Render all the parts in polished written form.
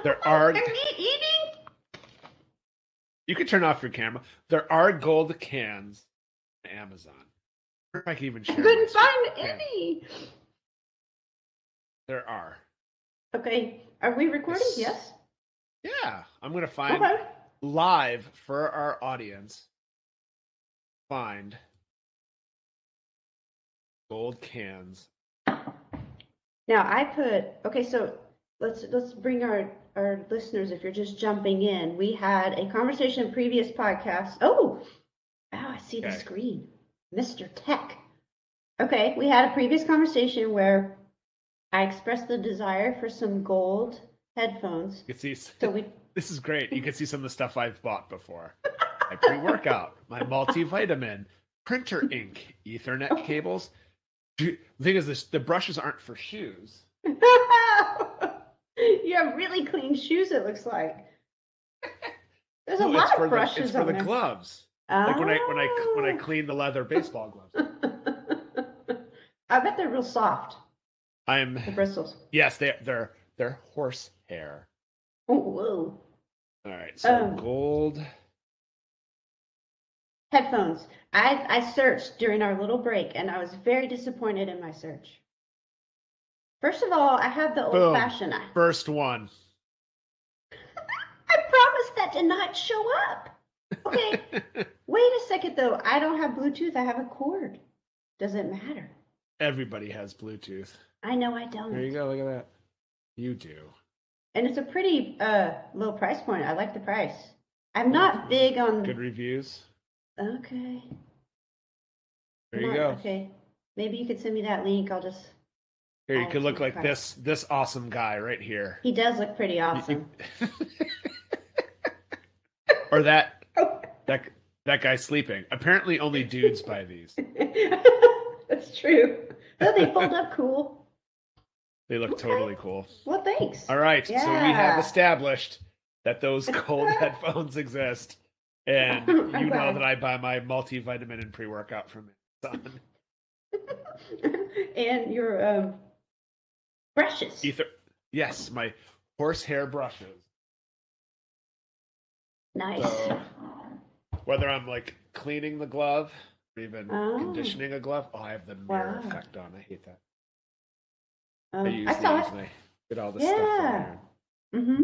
There are. Are we eating? You can turn off your camera. There are gold cans on Amazon. I wonder if I can even share. I couldn't my find screen. any. There are. Okay, are we recording? Yes. Yeah, I'm gonna find live for our audience. Find gold cans. Now I put, okay, so let's bring our listeners, if you're just jumping in, we had a conversation in previous podcasts. Oh, I see the screen. Mr. Tech. Okay, we had a previous conversation where I expressed the desire for some gold headphones. You can see, so this is great. You can see some of the stuff I've bought before. My pre-workout, my multivitamin, printer ink, Ethernet cables. The thing is, the brushes aren't for shoes. You have really clean shoes, it looks like. There's a lot of brushes. It's for the gloves. Like when I clean the leather baseball gloves. I bet they're real soft. The bristles. Yes, they're horse hair. Oh, whoa. All right, so gold headphones. I searched during our little break, and I was very disappointed in my search. First of all, I have the old-fashioned. First one. I promise that did not show up. Okay, wait a second, though. I don't have Bluetooth. I have a cord. Does it matter? Everybody has Bluetooth. I know I don't. There you go. Look at that. You do. And it's a pretty low price point. I like the price. I'm not big on... Good reviews. Okay. There you go. Okay. Maybe you could send me that link. I'll just... Here, you could look like this awesome guy right here. He does look pretty awesome. Or that guy sleeping. Apparently only dudes buy these. That's true. Oh, they fold up cool. They look totally cool. Well, thanks. All right, so we have established that those gold headphones exist. And you know that I buy my multivitamin and pre-workout from Amazon. And your brushes. Yes, my horsehair brushes. Nice. So, whether I'm like cleaning the glove or even conditioning a glove, I have the mirror effect on. I hate that. I use these and I get all this stuff in there. Mm-hmm.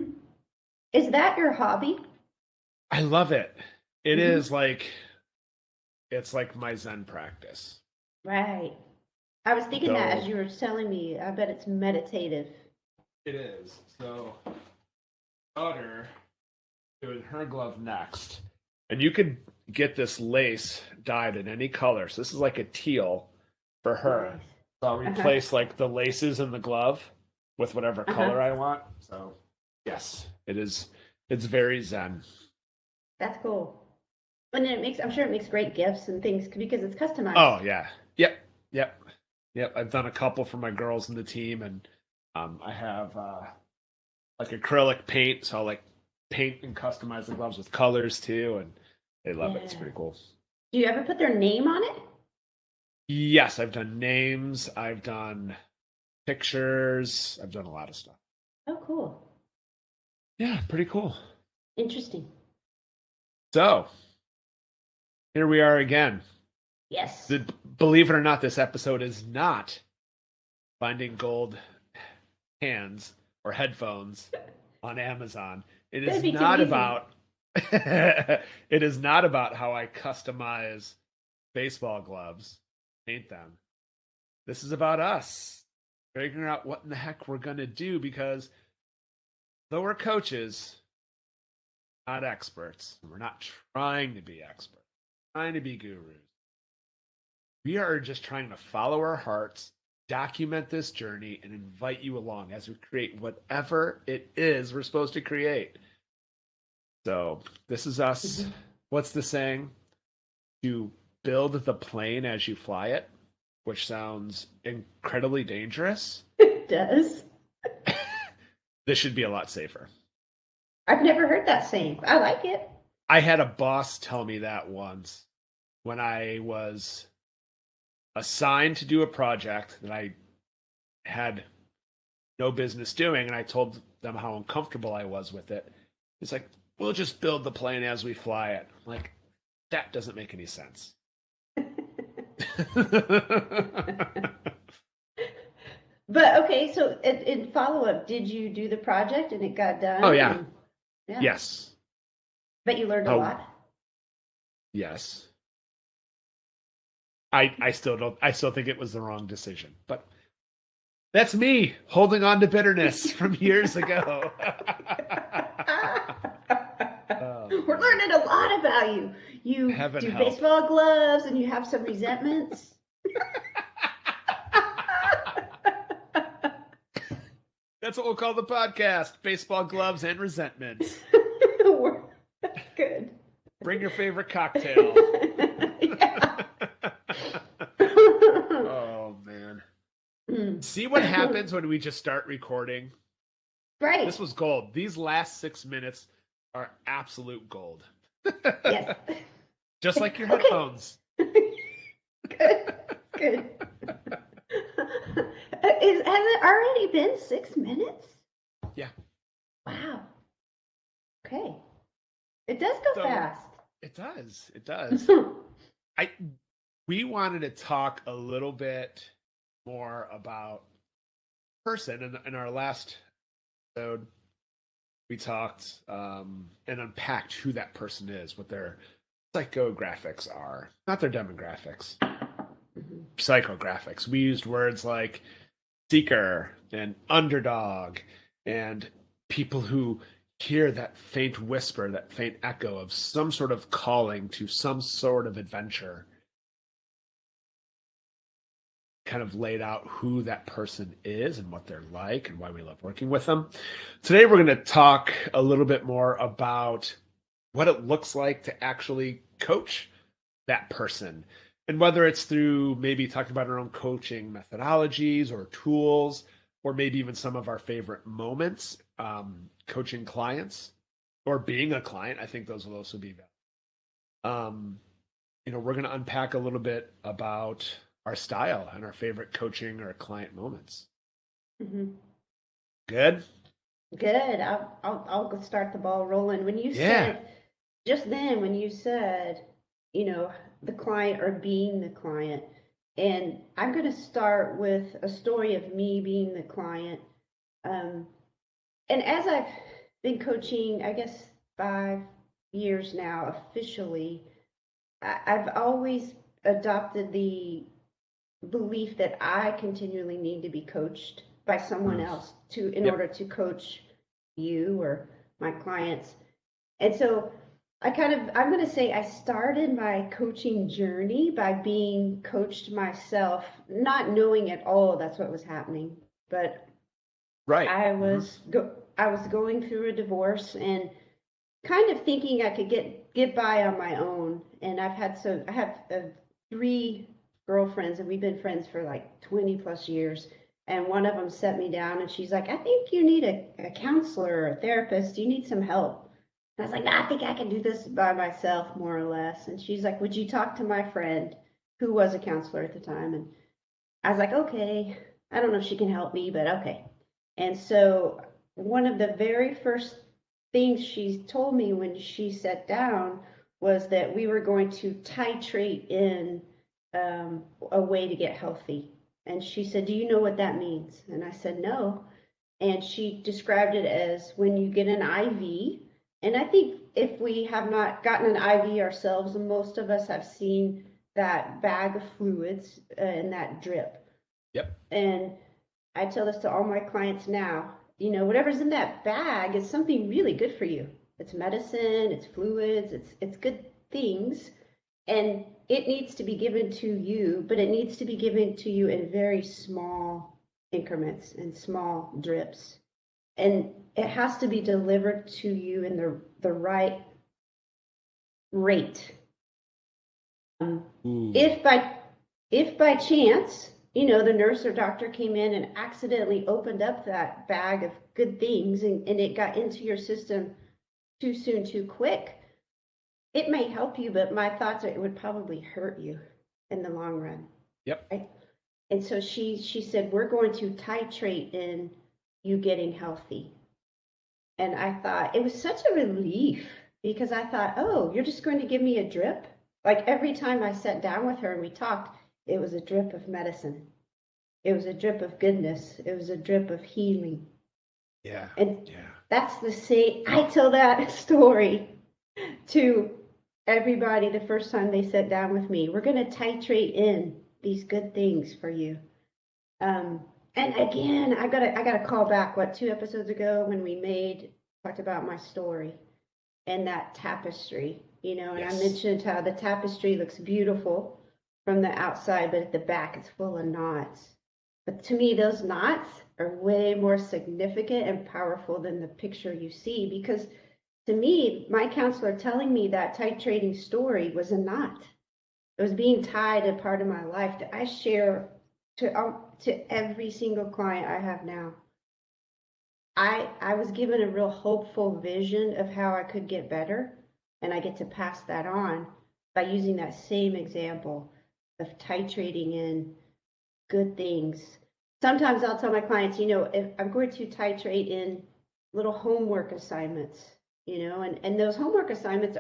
Is that your hobby? I love it. It is it's like my Zen practice. Right. I was thinking that as you were telling me. I bet it's meditative. It is. So, daughter doing her glove next. And you can get this lace dyed in any color. So this is like a teal for her. Nice. So I'll replace like the laces in the glove with whatever color I want. So yes, it's very Zen. That's cool. And then I'm sure it makes great gifts and things because it's customized. Oh yeah. Yep. I've done a couple for my girls in the team, and I have like acrylic paint, so I'll like paint and customize the gloves with colors too, and they love it. It's pretty cool. Do you ever put their name on it? Yes, I've done names, I've done pictures, I've done a lot of stuff. Oh, cool. Yeah, pretty cool. Interesting. So, here we are again. Yes. Believe it or not, this episode is not finding gold hands or headphones on Amazon. It is not about it is not about how I customize baseball gloves, paint them. This is about us figuring out what in the heck we're going to do, because though we're coaches, not experts, we're not trying to be experts, trying to be gurus. We are just trying to follow our hearts, document this journey, and invite you along as we create whatever it is we're supposed to create. So this is us. Mm-hmm. What's the saying? You build the plane as you fly it, which sounds incredibly dangerous. It does. This should be a lot safer. I've never heard that saying. I like it. I had a boss tell me that once when I was assigned to do a project that I had no business doing. And I told them how uncomfortable I was with it. It's like, we'll just build the plane as we fly it. I'm like, that doesn't make any sense. But okay, so in follow-up, did you do the project and it got done? Oh, yeah. Yeah. Yes. But you learned a lot? Yes. I still think it was the wrong decision, but that's me holding on to bitterness from years ago. We're learning a lot about you. You Heaven do help. baseball gloves and you have some resentments. That's what we'll call the podcast: baseball gloves and resentments. Good. Bring your favorite cocktail. Yeah. Oh man. See what happens when we just start recording? Right. This was gold. These last 6 minutes are absolute gold. Yes. Just like your headphones. Good. Good. Has it already been 6 minutes? Yeah. Wow. Okay. It does go fast. It does. It does. We wanted to talk a little bit more about person. In our last episode, we talked and unpacked who that person is, what their psychographics are, not their demographics. Psychographics. We used words like seeker and underdog and people who hear that faint whisper, that faint echo of some sort of calling to some sort of adventure. Kind of laid out who that person is and what they're like and why we love working with them. Today, we're going to talk a little bit more about what it looks like to actually coach that person. And whether it's through maybe talking about our own coaching methodologies or tools, or maybe even some of our favorite moments, coaching clients or being a client. I think those will also be valuable. We're going to unpack a little bit about our style and our favorite coaching or client moments. Mm-hmm. Good? Good. I'll go start the ball rolling. When you said, just then, when you said, the client or being the client, and I'm going to start with a story of me being the client. And as I've been coaching, I guess 5 years now officially, I've always adopted the belief that I continually need to be coached by someone else in order to coach you or my clients. And so I'm going to say I started my coaching journey by being coached myself, not knowing at all that's what was happening. But right. I was going through a divorce and kind of thinking I could get by on my own. And I have 3 girlfriends, and we've been friends for like 20 plus years. And one of them set me down and she's like, I think you need a counselor or a therapist. You need some help. I was like, I think I can do this by myself, more or less. And she's like, would you talk to my friend who was a counselor at the time? And I was like, okay. I don't know if she can help me, but okay. And so one of the very first things she told me when she sat down was that we were going to titrate in a way to get healthy. And she said, do you know what that means? And I said, no. And she described it as when you get an IV. And I think if we have not gotten an IV ourselves, most of us have seen that bag of fluids and that drip. Yep. And I tell this to all my clients now, whatever's in that bag is something really good for you. It's medicine, it's fluids, it's good things. And it needs to be given to you, but it needs to be given to you in very small increments and small drips. And it has to be delivered to you in the right rate. If by chance, the nurse or doctor came in and accidentally opened up that bag of good things and it got into your system too soon, too quick, it may help you, but my thoughts are it would probably hurt you in the long run. Yep. Right? And so she said, we're going to titrate in you getting healthy. And I thought it was such a relief because I thought, oh, you're just going to give me a drip? Like every time I sat down with her and we talked, it was a drip of medicine. It was a drip of goodness. It was a drip of healing. Yeah. And Yeah. that's the same. I tell that story to everybody the first time they sit down with me. We're going to titrate in these good things for you. And again, I gotta call back, what, 2 episodes ago when we talked about my story and that tapestry, and I Yes. mentioned how the tapestry looks beautiful from the outside, but at the back it's full of knots. But to me, those knots are way more significant and powerful than the picture you see, because to me, my counselor telling me that titrating story was a knot. It was being tied a part of my life that I share to every single client I have now. I was given a real hopeful vision of how I could get better, and I get to pass that on by using that same example of titrating in good things. Sometimes I'll tell my clients, if I'm going to titrate in little homework assignments, and those homework assignments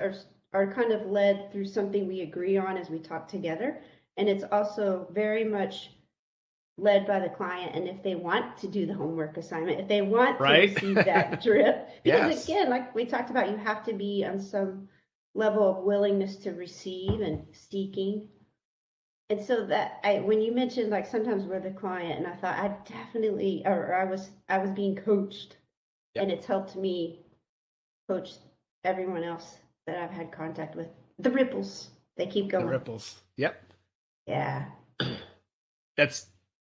are kind of led through something we agree on as we talk together. And it's also very much led by the client, and if they want to do the homework assignment, if they want to receive that drip, because Yes. again, like we talked about, you have to be on some level of willingness to receive and seeking. And so that when you mentioned like sometimes we're the client, and I thought I definitely, or I was being coached, Yep. and it's helped me coach everyone else that I've had contact with. The ripples, they keep going. The ripples. Yep. Yeah.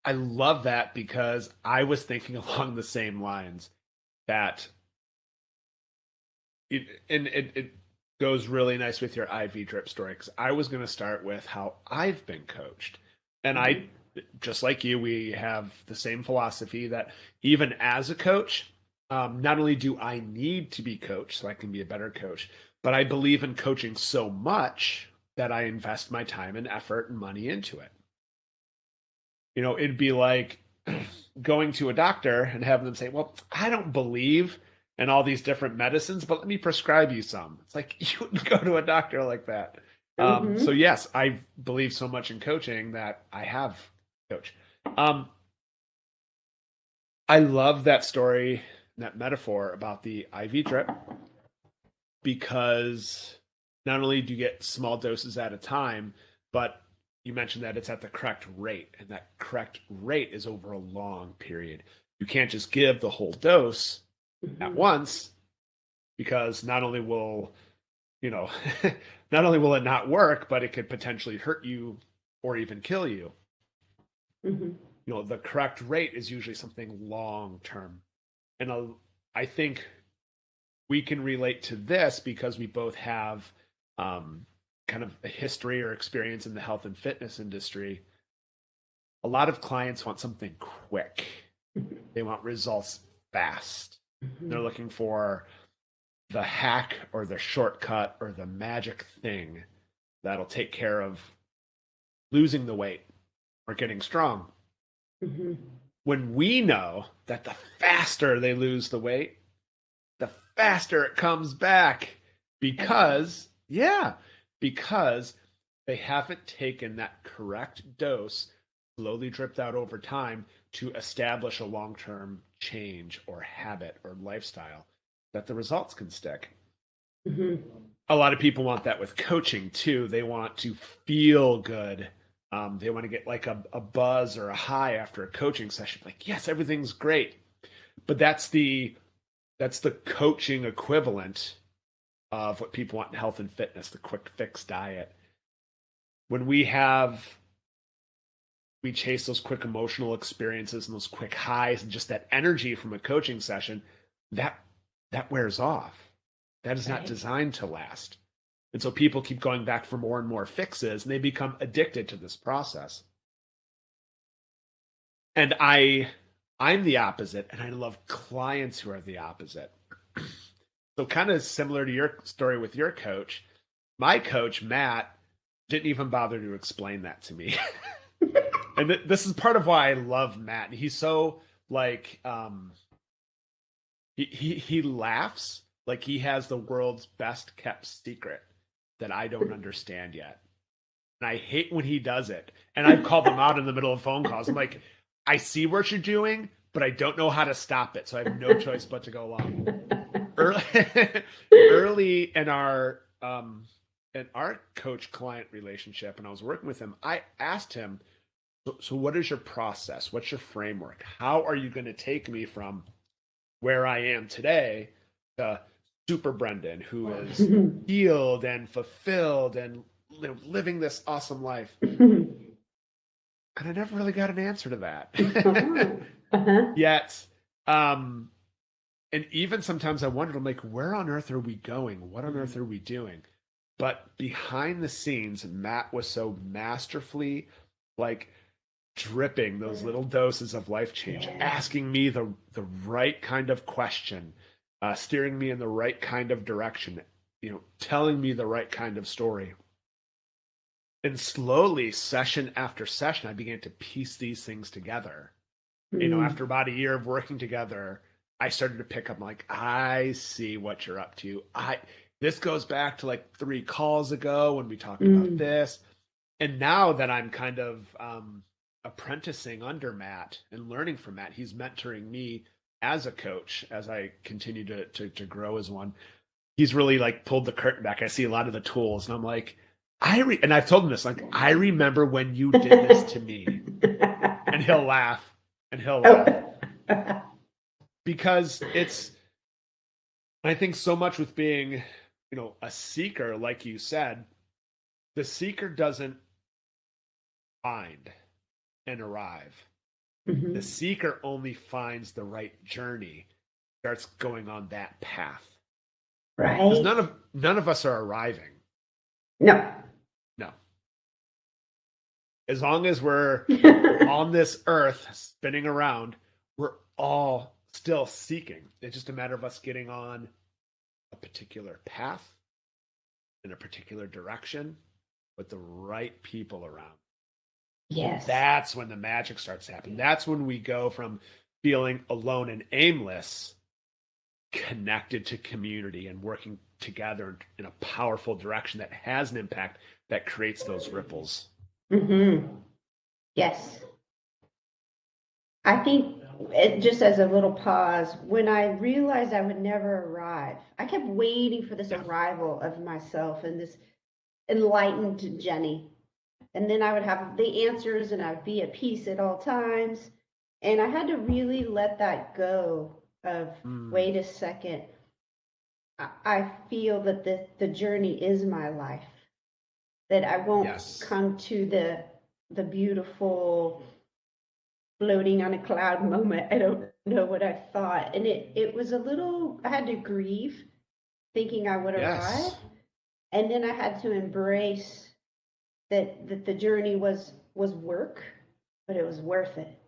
I love that, because I was thinking along the same lines that it goes really nice with your IV drip story, because I was going to start with how I've been coached. And I, just like you, we have the same philosophy that even as a coach, not only do I need to be coached so I can be a better coach, but I believe in coaching so much that I invest my time and effort and money into it. It'd be like going to a doctor and having them say, well, I don't believe in all these different medicines, but let me prescribe you some. It's like, you wouldn't go to a doctor like that. So yes, I believe so much in coaching that I have coached. I love that story, that metaphor about the IV drip, because not only do you get small doses at a time, but you mentioned that it's at the correct rate, and that correct rate is over a long period. You can't just give the whole dose at once, because not only will not only will it not work, but it could potentially hurt you or even kill you. The correct rate is usually something long term. And I think we can relate to this because we both have kind of a history or experience in the health and fitness industry. A lot of clients want something quick. They want results fast. They're looking for the hack or the shortcut or the magic thing that'll take care of losing the weight or getting strong. When we know that the faster they lose the weight, the faster it comes back, because they haven't taken that correct dose, slowly dripped out over time, to establish a long-term change or habit or lifestyle that the results can stick. A lot of people want that with coaching too. They want to feel good. They want to get like a buzz or a high after a coaching session. Like, yes, everything's great. But that's the coaching equivalent of what people want in health and fitness, the quick fix diet. When we chase those quick emotional experiences and those quick highs and just that energy from a coaching session, that wears off. That is not designed to last. And so people keep going back for more and more fixes, and they become addicted to this process. And I'm the opposite, and I love clients who are the opposite. So kind of similar to your story with your coach, my coach, Matt, didn't even bother to explain that to me. And this is part of why I love Matt. He's so he laughs like he has the world's best kept secret that I don't understand yet. And I hate when he does it. And I've called him out in the middle of phone calls. I'm like, I see what you're doing, but I don't know how to stop it. So I have no choice but to go along. Early in our coach client relationship, and I was working with him, I asked him, so what is your process? What's your framework? How are you going to take me from where I am today to super Brendon, who is healed and fulfilled and living this awesome life? And I never really got an answer to that. Yet, and even sometimes I wondered, I'm like, where on earth are we going? What on earth are we doing? But behind the scenes, Matt was so masterfully like dripping those little doses of life change, asking me the right kind of question, steering me in the right kind of direction, telling me the right kind of story. And slowly, session after session, I began to piece these things together. After about a year of working together, I started to pick up, like, I see what you're up to. This goes back to like 3 calls ago when we talked about this. And now that I'm kind of apprenticing under Matt and learning from Matt, he's mentoring me as a coach as I continue to grow as one. He's really like pulled the curtain back. I see a lot of the tools, and I'm like, and I've told him this, like, I remember when you did this to me. And he'll laugh. Because I think so much with being, a seeker, like you said, the seeker doesn't find and arrive. The seeker only finds the right journey, starts going on that path. Right. None of us are arriving. No. As long as we're on this earth spinning around, we're all still seeking. It's just a matter of us getting on a particular path in a particular direction with the right people around. Yes. That's when the magic starts happening. That's when we go from feeling alone and aimless, connected to community and working together in a powerful direction that has an impact that creates those ripples. Yes. I think just as a little pause, when I realized I would never arrive, I kept waiting for this arrival of myself and this enlightened Jennie. And then I would have the answers and I'd be at peace at all times. And I had to really let that go of, wait a second, I feel that the journey is my life. That I won't come to the beautiful floating on a cloud moment. I don't know what I thought. And it was a little, I had to grieve thinking I would arrive. And then I had to embrace that the journey was work, but it was worth it.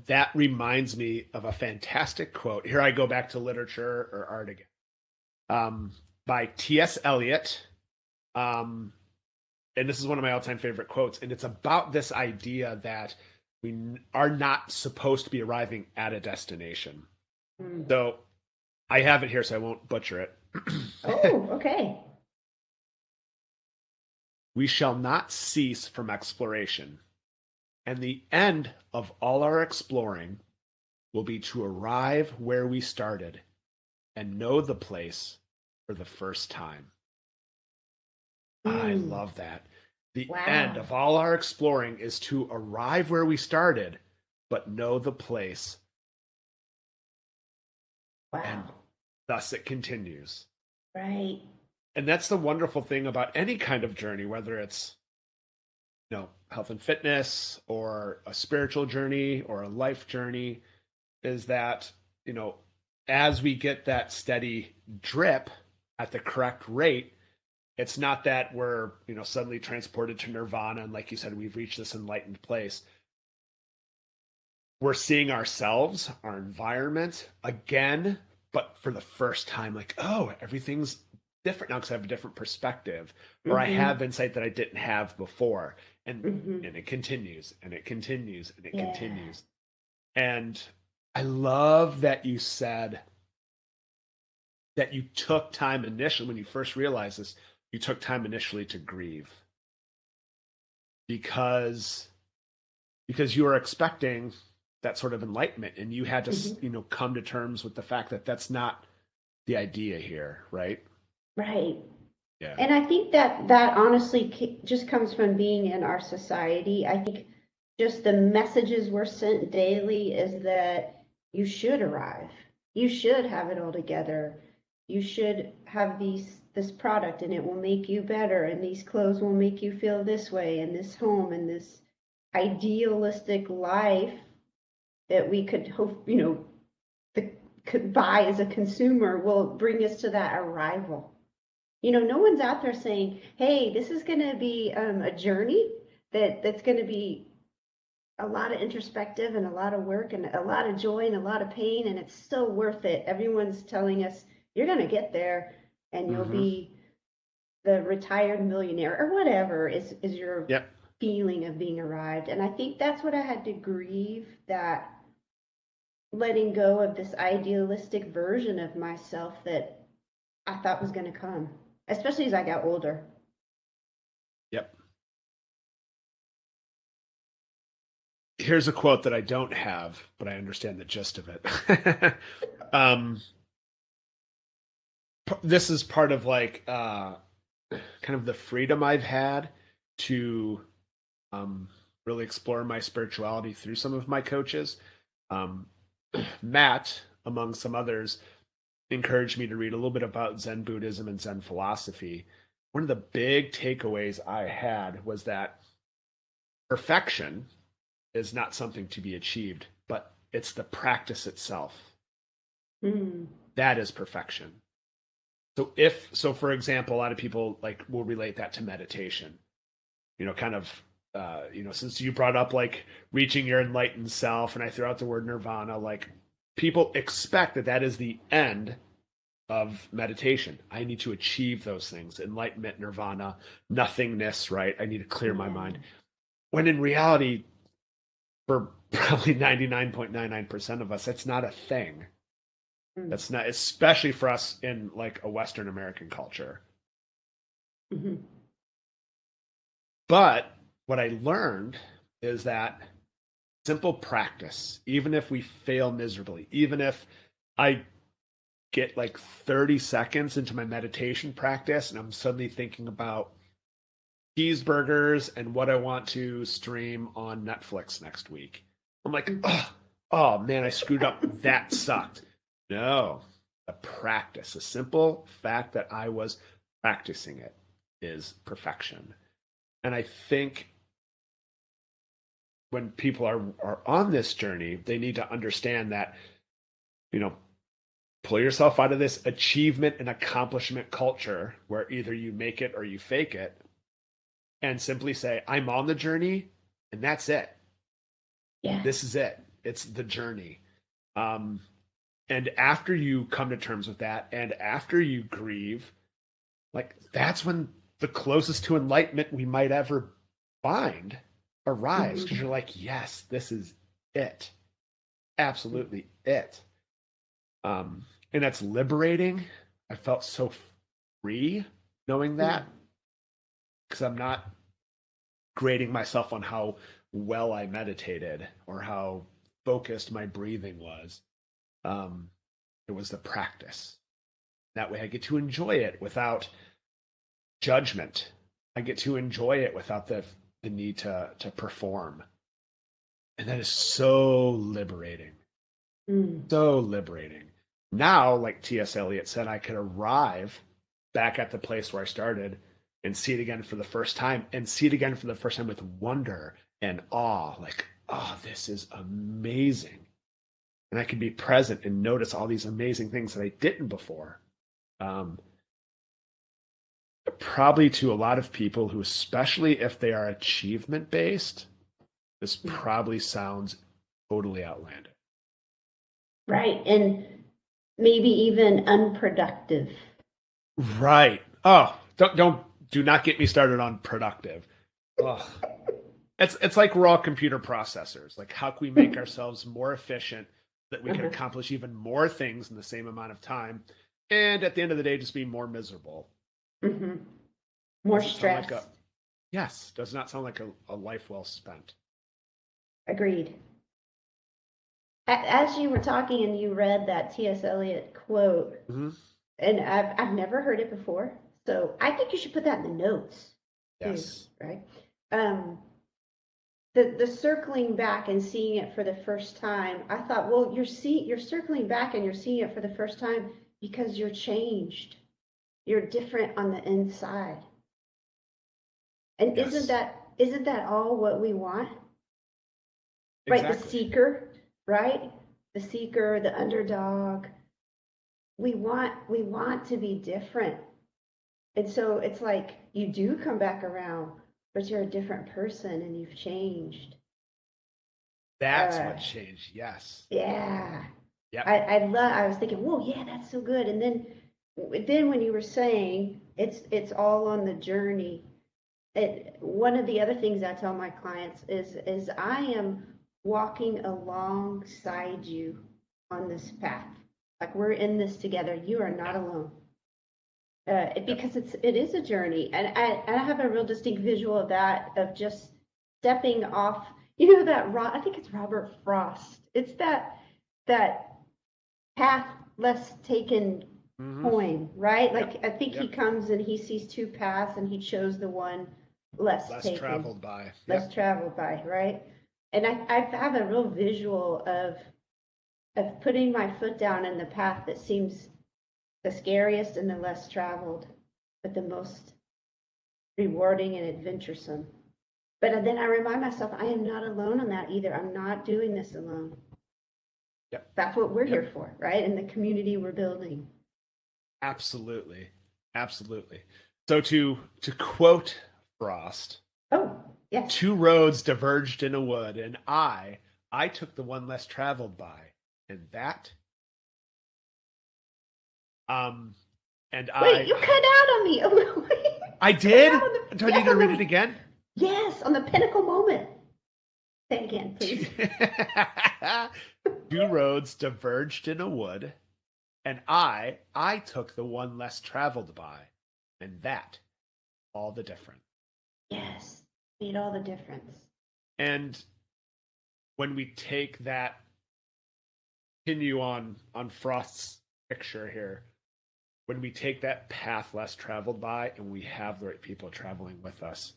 That reminds me of a fantastic quote. Here I go back to literature or art again. By T.S. Eliot. And this is one of my all-time favorite quotes. And it's about this idea that we are not supposed to be arriving at a destination. So I have it here, so I won't butcher it. Oh, okay. We shall not cease from exploration, and the end of all our exploring will be to arrive where we started and know the place for the first time. I love that. The end of all our exploring is to arrive where we started, but know the place. And thus it continues. Right. And that's the wonderful thing about any kind of journey, whether it's, health and fitness or a spiritual journey or a life journey, is that, as we get that steady drip at the correct rate, it's not that we're, suddenly transported to nirvana. And like you said, we've reached this enlightened place. We're seeing ourselves, our environment again, but for the first time, like, oh, everything's different now because I have a different perspective, or I have insight that I didn't have before. And it continues and it continues and it continues. And I love that you said that you took time initially when you first realized this, you took time initially to grieve because you were expecting that sort of enlightenment, and you had to come to terms with the fact that that's not the idea here, right? Right. Yeah. And I think that honestly just comes from being in our society. I think just the messages we're sent daily is that you should arrive. You should have it all together. You should have this product and it will make you better, and these clothes will make you feel this way, and this home and this idealistic life that we could hope, could buy as a consumer will bring us to that arrival. No one's out there saying, hey, this is going to be a journey that's going to be a lot of introspective and a lot of work and a lot of joy and a lot of pain, and it's so worth it. Everyone's telling us you're going to get there and you'll be the retired millionaire or whatever is your feeling of being arrived. And I think that's what I had to grieve, that letting go of this idealistic version of myself that I thought was going to come, especially as I got older. Yep. Here's a quote that I don't have, but I understand the gist of it. This is part of like kind of the freedom I've had to really explore my spirituality through some of my coaches. Matt, among some others, encouraged me to read a little bit about Zen Buddhism and Zen philosophy. One of the big takeaways I had was that perfection is not something to be achieved, but it's the practice itself. That is perfection. So for example, a lot of people will relate that to meditation, since you brought up reaching your enlightened self, and I threw out the word nirvana, people expect that is the end of meditation. I need to achieve those things, enlightenment, nirvana, nothingness, right? I need to clear my mind. When in reality, for probably 99.99% of us, that's not a thing. That's not, especially for us in a Western American culture. But what I learned is that simple practice, even if we fail miserably, even if I get 30 seconds into my meditation practice and I'm suddenly thinking about cheeseburgers and what I want to stream on Netflix next week, I'm like, oh man, I screwed up. That sucked. No, the practice, the simple fact that I was practicing it is perfection. And I think when people are on this journey, they need to understand that, pull yourself out of this achievement and accomplishment culture where either you make it or you fake it, and simply say, I'm on the journey, and that's it. Yeah. This is it. It's the journey. And after you come to terms with that, and after you grieve, that's when the closest to enlightenment we might ever find arrives, because you're like, yes, this is it. Absolutely it. And that's liberating. I felt so free knowing that, because I'm not grading myself on how well I meditated or how focused my breathing was. It was the practice. That way I get to enjoy it without judgment. I get to enjoy it without the need to perform. And that is so liberating. So liberating. Now, like T.S. Eliot said, I could arrive back at the place where I started and see it again for the first time, and see it again for the first time with wonder and awe. Oh, this is amazing. And I can be present and notice all these amazing things that I didn't before. Probably to a lot of people who, especially if they are achievement based, this probably sounds totally outlandish. Right. And maybe even unproductive. Right. Oh, do not get me started on productive. Oh. It's like we're all computer processors. How can we make ourselves more efficient that we can accomplish even more things in the same amount of time. And at the end of the day, just be more miserable. Mm-hmm. More stress. Yes, does not sound like a life well spent. Agreed. As you were talking and you read that T.S. Eliot quote, and I've never heard it before, so I think you should put that in the notes. Yes. Too, right? The circling back and seeing it for the first time, I thought, well, you're circling back and you're seeing it for the first time because you're changed. You're different on the inside. And yes. isn't that all what we want? Exactly. Right? The seeker, right? The seeker, the underdog. We want to be different. And so it's like you do come back around, but you're a different person and you've changed. That's what changed, yes. Yeah. Yep. I was thinking, whoa, yeah, that's so good. And then when you were saying it's all on the journey, one of the other things I tell my clients is I am walking alongside you on this path. Like we're in this together. You are not alone. Because it is a journey, and I have a real distinct visual of that, of just stepping off. You know that I think it's Robert Frost. It's that path less taken poem, right? Like I think he comes and he sees two paths and he chose the one less taken, traveled by, less traveled by, right? And I have a real visual of putting my foot down in the path that seems the scariest and the less traveled, but the most rewarding and adventuresome. But then I remind myself, I am not alone on that either. I'm not doing this alone. Yep. That's what we're here for, right? And the community we're building. Absolutely. Absolutely. So to quote Frost, oh, yes. 2 roads diverged in a wood, and I took the one less traveled by, and that Wait, you cut out on me. I did? Do I need to read it again? Yes, on the pinnacle moment. Say it again, please. 2 roads diverged in a wood, and I took the one less traveled by, and that all the difference. Yes, made all the difference. And when we take that, continue on Frost's picture here, when we take that path less traveled by and we have the right people traveling with us,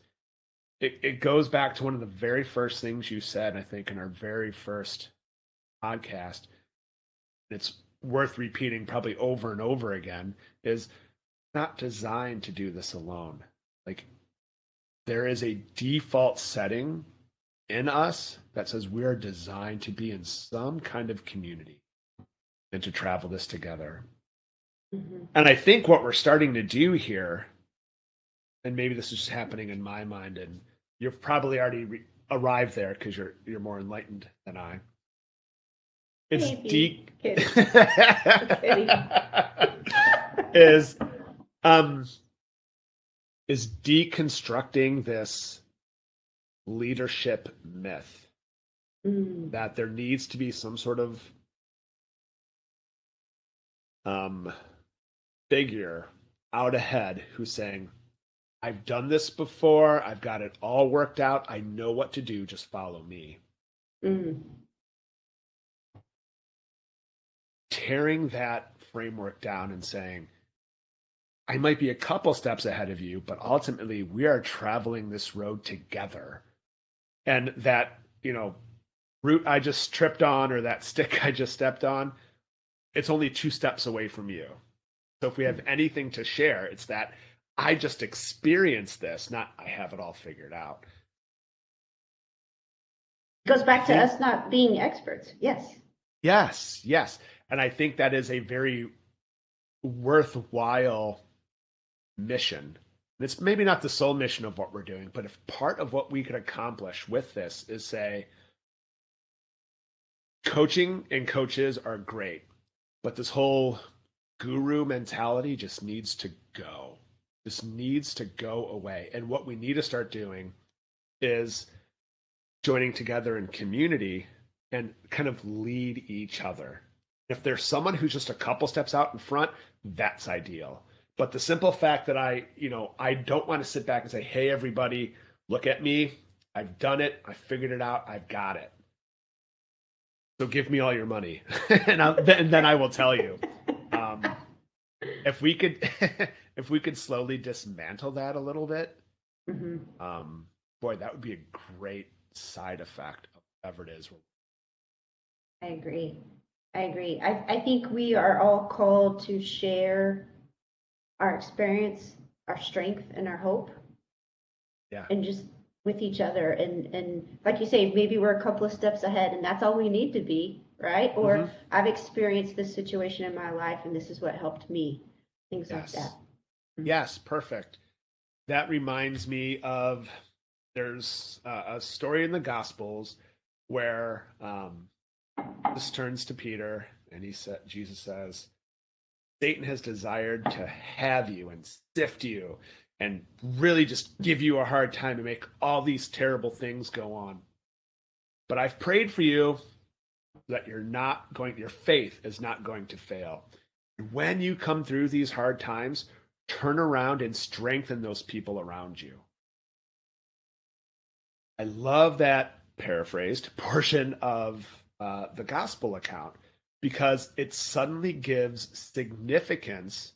it goes back to one of the very first things you said, I think, in our very first podcast. It's worth repeating probably over and over again, is not designed to do this alone. Like, there is a default setting in us that says we are designed to be in some kind of community and to travel this together. Mm-hmm. And I think what we're starting to do here, and maybe this is just happening in my mind, and you've probably already arrived there because you're more enlightened than I. It's is deconstructing this leadership myth that there needs to be some sort of figure out ahead who's saying, I've done this before, I've got it all worked out, I know what to do, just follow me. Tearing that framework down and saying, I might be a couple steps ahead of you, but ultimately we are traveling this road together. And that, root I just tripped on, or that stick I just stepped on, it's only 2 steps away from you. So if we have anything to share, it's that I just experienced this, not I have it all figured out. Goes back to us not being experts. Yes. Yes. And I think that is a very worthwhile mission. And it's maybe not the sole mission of what we're doing, but if part of what we could accomplish with this is say, coaching and coaches are great, but this whole guru mentality just needs to go. This needs to go away. And what we need to start doing is joining together in community and kind of lead each other. If there's someone who's just a couple steps out in front, that's ideal. But the simple fact that I don't want to sit back and say, hey, everybody, look at me. I've done it. I figured it out. I've got it. So give me all your money. and then I will tell you. If we could slowly dismantle that a little bit, boy, that would be a great side effect of whatever it is. I agree. I think we are all called to share our experience, our strength, and our hope. Yeah. And just with each other. And like you say, maybe we're a couple of steps ahead, and that's all we need to be, right? Or I've experienced this situation in my life, and this is what helped me. Things like that. Yes, perfect. That reminds me of, there's a story in the Gospels where this turns to Peter, and Jesus says, Satan has desired to have you and sift you and really just give you a hard time and make all these terrible things go on. But I've prayed for you that your faith is not going to fail. And when you come through these hard times, turn around and strengthen those people around you. I love that paraphrased portion of the gospel account, because it suddenly gives significance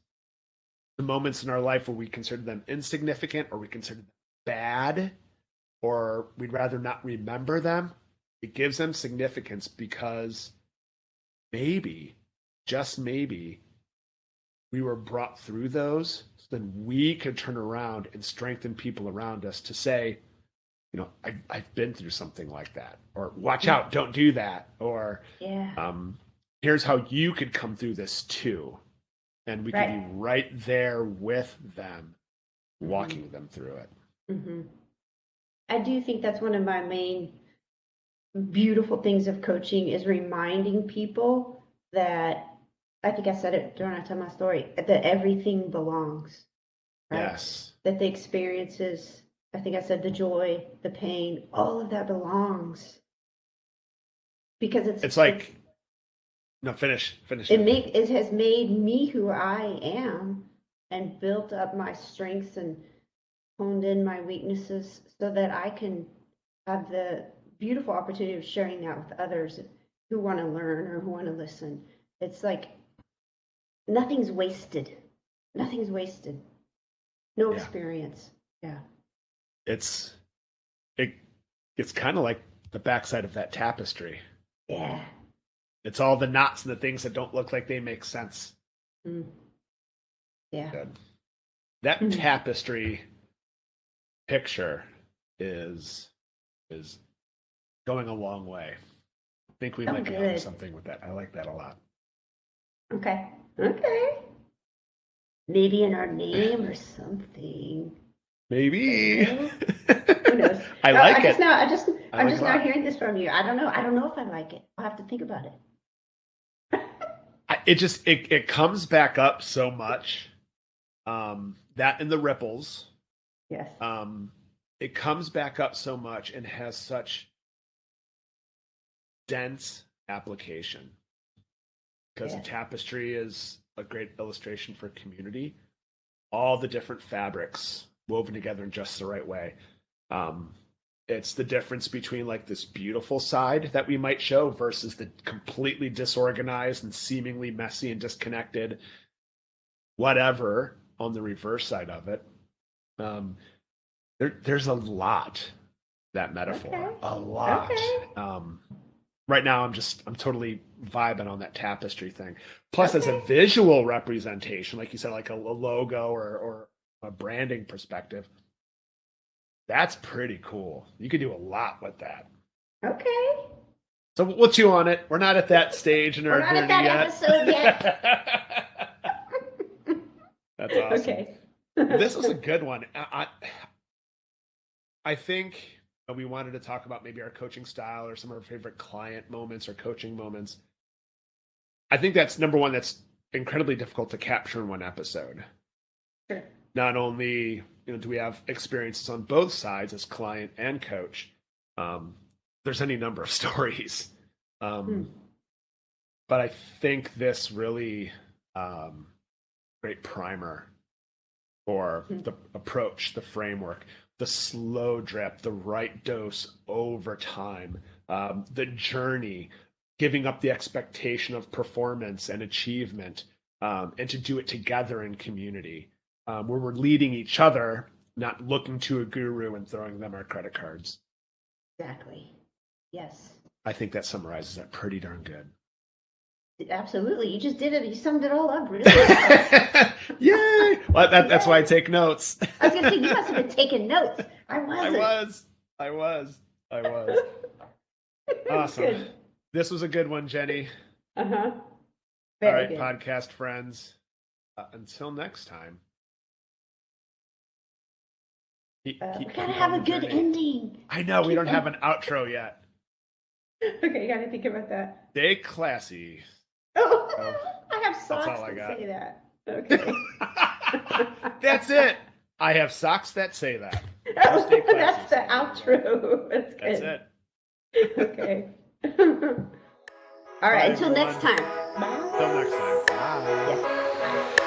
to moments in our life where we consider them insignificant, or we consider them bad, or we'd rather not remember them. It gives them significance because maybe, just maybe, we were brought through those, so then we could turn around and strengthen people around us to say, I've been through something like that, or watch out, don't do that, or here's how you could come through this too. And we could be right there with them, walking them through it. I do think that's one of my main beautiful things of coaching, is reminding people that, I think I said it during I tell my story, that everything belongs. Right? Yes. That the experiences, I think I said the joy, the pain, all of that belongs. Because it's like, no, finish. It has made me who I am, and built up my strengths and honed in my weaknesses, so that I can have the beautiful opportunity of sharing that with others who want to learn or who want to listen. It's like nothing's wasted. No experience. Yeah. It's kind of like the backside of that tapestry. Yeah. It's all the knots and the things that don't look like they make sense. Yeah. Good. That tapestry picture is going a long way. I think we might be doing something with that. I like that a lot. Okay. Maybe in our name or something. Maybe. Who knows? I like it. I'm just now hearing this from you. I don't know if I like it. I'll have to think about it. It comes back up so much. That and the ripples. Yes. It comes back up so much and has such dense application, because the tapestry is a great illustration for community. All the different fabrics woven together in just the right way. It's the difference between like this beautiful side that we might show versus the completely disorganized and seemingly messy and disconnected whatever on the reverse side of it. There's a lot, that metaphor. Okay. A lot. Okay. Right now I'm totally vibing on that tapestry thing. Plus, as a visual representation, like you said, like a logo or a branding perspective, that's pretty cool. You could do a lot with that. Okay. So we'll chew on it. We're not at that stage in our journey yet. We're not at that episode yet. That's awesome. Okay. This was a good one. I think we wanted to talk about maybe our coaching style or some of our favorite client moments or coaching moments. I think that's number one. That's incredibly difficult to capture in one episode. Sure. Not only do we have experiences on both sides as client and coach, there's any number of stories But I think this really great primer for the approach, the framework, the slow drip, the right dose over time, the journey, giving up the expectation of performance and achievement, and to do it together in community, where we're leading each other, not looking to a guru and throwing them our credit cards. Exactly. Yes. I think that summarizes that pretty darn good. Absolutely. You just did it. You summed it all up really well. Yay! Well, that's why I take notes. I was going to say, you must have been taking notes. I was. Awesome. Good. This was a good one, Jenny. Uh-huh. All right, good. Podcast friends. Until next time. We gotta have a good ending. I know, we don't have an outro yet. Okay, you gotta think about that. Stay classy. Oh, I have socks that say that. Okay. That's it. I have socks that say that. Oh, that's the outro. That's good. That's it. Okay. All right, until next time. Bye. Until next time. Bye. Yes. Bye.